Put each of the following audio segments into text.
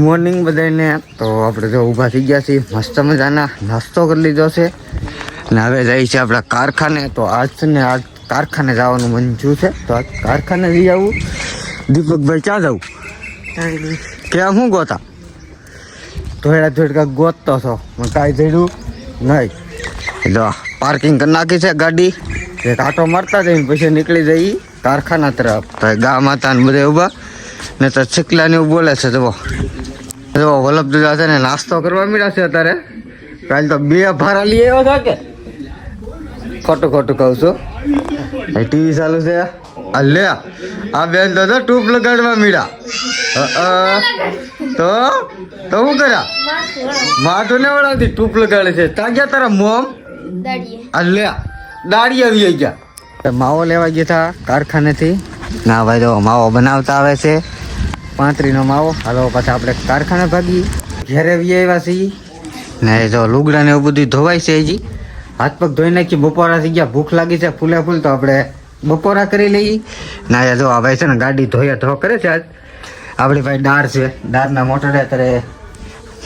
Morning બધાને તો આપણે જો ઊભા થઈ ગયા છીએ મસ્ત મજાના નાસ્તો કરી લીધો છે ને હવે જઈએ છીએ આપણા કારખાને. તો આજ છે ને આજ કારખાને જવાનું મન થયું છે તો આજ કારખાને જઈ આવું. દીપકભાઈ ક્યાં જવું ક્યાં શું ગોતા થોડા ગોતતો છો મને કાંઈ જડ્યું નહીં. એટલે પાર્કિંગ કરી નાખી છે ગાડી, એક આટો મારતા જઈને પછી નીકળી જઈ કારખાના તરફ. તો ગા માતા ને બધા ઊભા ને તો છીકલા ને એવું બોલે છે. જો વલ્લભ દાદા છે ને નાસ્તો કરવા મળ્યા છે અત્યારે. કાલે તો 2 ભારા લઈ આવ્યો હતા કે ખોટું કહું છું. ટીવી ચાલુ છે આ લે આ બેન તો ટૂપ લગાડવા મળ્યા. તો શું કર્યા માથું ને વળાવતી ટૂપ લગાડે છે. ત્યાં ગયા તારા મોમ આ લે દાડી આવી ગયા. માવો લેવા ગયા હતા કારખાનેથી. ના ભાઈ તો માવો બનાવતા આવે છે 35નો માવો. હાલો પાછા આપણે કારખાને ભાગી ઘેરે આવ્યા છીએ ને જો લુગડા ને એવું બધું ધોવાય છે. હજી હાથ પગ ધોઈ નાખી બપોરા થઈ ગયા. ભૂખ લાગી છે ફૂલે ફૂલ તો આપણે બપોરા કરી લઈએ. ના જો આ ભાઈ છે ને ગાડી ધો કરે છે. આજ આપણી ભાઈ દાળ છે, દાળના મોટરે અત્યારે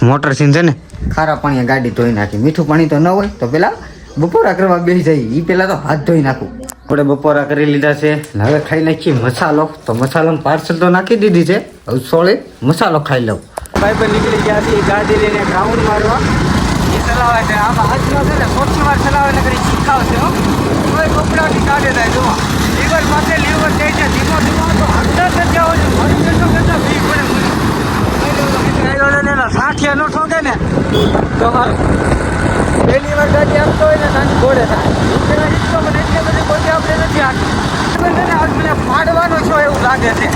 મોટર સીન છે ને ખારા પાણીએ ગાડી ધોઈ નાખી. મીઠું પાણી તો ન હોય તો પેલા બપોરા કરવા બેસી જાય એ પેલા તો હાથ ધોઈ નાખું. આપણે બપોરા કરી લીધા છે હવે ખાઈ નાખીએ મસાલો. તો મસાલો પાર્સલ તો નાખી દીધી છે, હવે સોળે મસાલો ખાઈ લઉં. ભાઈ પણ નીકળી ગયા છે ગાડી લઈને ગ્રાઉન્ડ મારવા. એ ચલાવે છે આમાં હાથમાં છે ને સૌથી વાર ચલાવે ને કરી શીખાવશે. કોઈ કપડાથી કાઢે થાય જોવા લીવર પાસે લીવર જાય છે ધીમો તો અંદર જગ્યા હોય કરતા ભી પડે. સાઠિયા નો ઠોકે ને તો પહેલી વાર ગાડી આપતો હોય ને નાની ઘોડે થાય. પેલા ઈચ્છો મને એટલે બધી કોઈ આપણે નથી આપી આજ મને પાડવાનો છો એવું લાગે છે.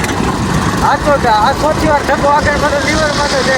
આ તો આ સૌથી વાર ધક્કો આગળ બધો લીવર માટે છે.